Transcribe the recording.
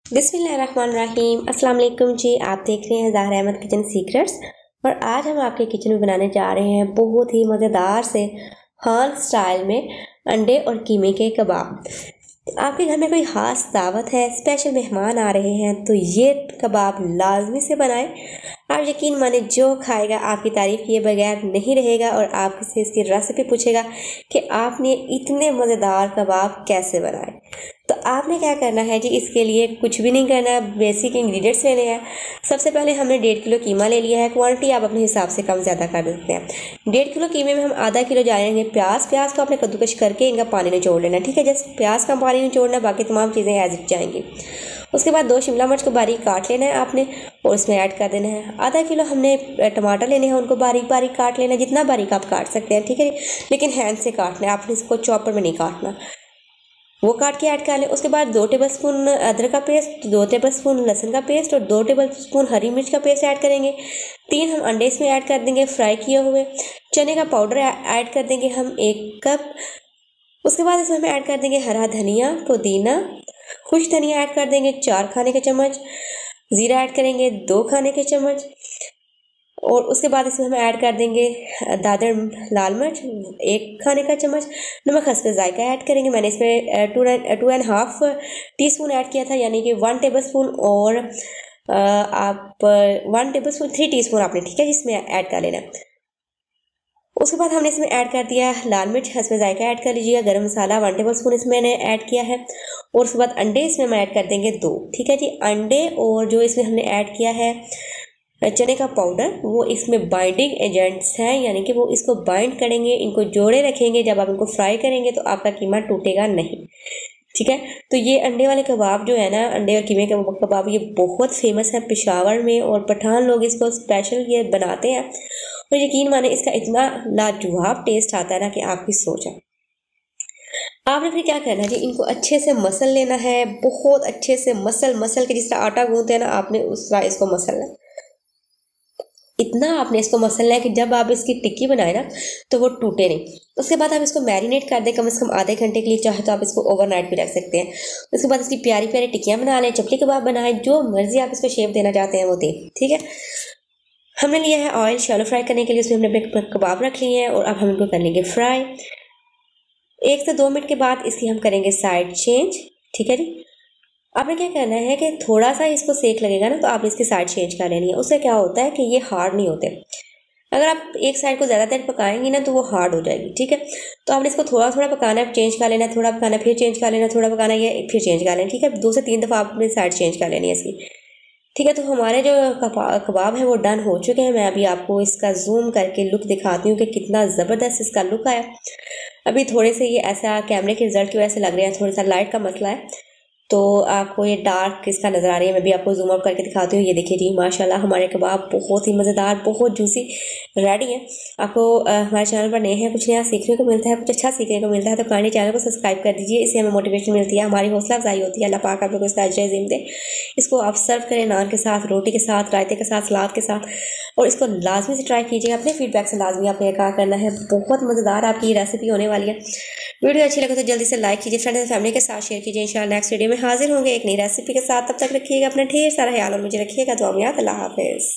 बिस्मिल्लाहिर्रहमानिर्रहीम। अस्सलाम वालेकुम जी। आप देख रहे हैं ज़ाहरा अहमद किचन सीक्रेट्स और आज हम आपके किचन में बनाने जा रहे हैं बहुत ही मज़ेदार से हान स्टाइल में अंडे और कीमे के कबाब। आपके घर में कोई ख़ास दावत है, स्पेशल मेहमान आ रहे हैं तो ये कबाब लाजमी से बनाएं। आप यकीन माने जो खाएगा आपकी तारीफ़ किए बगैर नहीं रहेगा और आपसे इसकी रेसिपी पूछेगा कि आपने इतने मज़ेदार कबाब कैसे बनाए। तो आपने क्या करना है जी, इसके लिए कुछ भी नहीं करना है, बेसिक इंग्रेडिएंट्स लेने हैं। सबसे पहले हमने 1.5 किलो कीमा ले लिया है। क्वांटिटी आप अपने हिसाब से कम ज़्यादा कर सकते हैं। 1.5 किलो कीमे में हम आधा किलो जाएंगे प्याज को आपने कद्दूकश करके इनका पानी निचोड़ लेना, ठीक है। जस्ट प्याज का पानी निचोड़ना, बाकी तमाम चीज़ें एज इट जाएंगी। उसके बाद 2 शिमला मिर्च को बारीक काट लेना है आपने और उसमें ऐड कर देना है। आधा किलो हमने टमाटर लेने हैं, उनको बारीक बारीक काट लेना है, जितना बारीक आप काट सकते हैं, ठीक है। लेकिन हैंड से काटना है, आपने इसको चॉपर में नहीं काटना, वो काट के ऐड कर लें। उसके बाद 2 टेबलस्पून अदरक का पेस्ट, 2 टेबलस्पून लहसुन का पेस्ट और 2 टेबलस्पून हरी मिर्च का पेस्ट ऐड करेंगे। 3 हम अंडे इसमें ऐड कर देंगे फ्राई किए हुए। चने का पाउडर ऐड कर देंगे हम 1 कप। उसके बाद इसमें हम ऐड कर देंगे हरा धनिया, पुदीना, खुश धनिया ऐड कर देंगे 4 खाने के चम्मच। ज़ीरा ऐड करेंगे 2 खाने के चम्मच। और उसके बाद इसमें हम ऐड कर देंगे दादर लाल मिर्च 1 खाने का चम्मच। नमक हस्बे जायका ऐड करेंगे। मैंने इसमें 2.5 टीस्पून ऐड किया था, यानी कि 1 टेबलस्पून और आप 1 टेबलस्पून 3 टीस्पून आपने, ठीक है, इसमें ऐड कर लेना। उसके बाद हमने इसमें ऐड कर दिया लाल मिर्च हस्बे जायका ऐड कर लीजिएगा। गरम मसाला 1 टेबलस्पून इसमें मैंने ऐड किया है। और उसके बाद अंडे इसमें हम ऐड कर देंगे 2, ठीक है जी। अंडे और जो इसमें हमने ऐड किया है चने का पाउडर, वो इसमें बाइंडिंग एजेंट्स हैं, यानी कि वो इसको बाइंड करेंगे, इनको जोड़े रखेंगे। जब आप इनको फ्राई करेंगे तो आपका कीमा टूटेगा नहीं, ठीक है। तो ये अंडे वाले कबाब जो है ना, अंडे और कीमे के कबाब, ये बहुत फेमस है पेशावर में और पठान लोग इसको स्पेशल ये बनाते हैं। और यकीन माने इसका इतना लाजवाब टेस्ट आता है ना कि आपकी सोच है। आपने फिर क्या करना है जी, इनको अच्छे से मसल लेना है, बहुत अच्छे से मसल के, जिस तरह आटा गूंथते हैं ना, आपने उस तरह इसको मसलना है। इतना आपने इसको मसलना है कि जब आप इसकी टिक्की बनाए ना तो वो टूटे नहीं। उसके बाद आप इसको मैरिनेट कर दें कम से कम आधे घंटे के लिए, चाहे तो आप इसको ओवरनाइट भी रख सकते हैं। उसके बाद इसकी प्यारी प्यारी टिक्कियाँ बना लें, चपली कबाब बनाएं, जो मर्जी आप इसको शेप देना चाहते हैं वो दें, ठीक है। हमने लिया है ऑयल शैलो फ्राई करने के लिए, उसमें हमने अपने कबाब रख लिए हैं और अब हम इनको कर लेंगे फ्राई। 1 से 2 मिनट के बाद इसकी हम करेंगे साइड चेंज, ठीक है जी। आपने क्या करना है कि थोड़ा सा इसको सेक लगेगा ना तो आप इसकी साइड चेंज कर लेनी है। उससे क्या होता है कि ये हार्ड नहीं होते। अगर आप एक साइड को ज़्यादा देर पकाएंगी ना तो वो हार्ड हो जाएगी, ठीक है। तो आपने इसको थोड़ा थोड़ा पकाना है, चेंज कर लेना है, थोड़ा पकाना फिर चेंज कर लेना, थोड़ा पकाना है फिर चेंज कर लेना, ठीक है। 2 से 3 दफ़ा आपने साइड चेंज कर लेनी है इसकी, ठीक है। तो हमारे जो कबाब है वो डन हो चुके हैं। मैं अभी आपको इसका जूम करके लुक दिखाती हूँ कि कितना ज़बरदस्त इसका लुक आया। अभी थोड़े से ये ऐसा कैमरे के रिजल्ट की वजह से लग रहे हैं, थोड़ा सा लाइट का मसला है, तो आपको ये डार्क इसका नज़र आ रही है। मैं भी आपको जूम आउट करके दिखाती हूँ। ये देखिए जी, माशाल्लाह हमारे कबाब बहुत ही मज़ेदार, बहुत जूसी रेडी है। आपको हमारे चैनल पर नए हैं, कुछ नया सीखने को मिलता है, कुछ अच्छा सीखने को मिलता है तो काइंडली चैनल को सब्सक्राइब कर दीजिए। इससे हमें मोटिवेशन मिलती है, हमारी हौसला अफजाई होती है। अल्लाह पाक आप लोग को इसका अजर अज़ीम दे। इसको आप सर्व करें नान के साथ, रोटी के साथ, रायते के साथ, सलाद के साथ, और इसको लाजमी से ट्राई कीजिए। अपने फीडबैक से लाजमी आपने क्या करना है, बहुत मज़ेदार आपकी रेसिपी होने वाली है। वीडियो अच्छी लगे तो जल्दी से लाइक कीजिए, फ्रेंड्स एंड फैमिली के साथ शेयर कीजिए। इंशाल्लाह नेक्स्ट वीडियो में हाजिर होंगे एक नई रेसिपी के साथ। तब तक रखिएगा अपना ढेर सारा ख्याल और मुझे रखिएगा दुआ में याद। अल्लाह हाफिज़।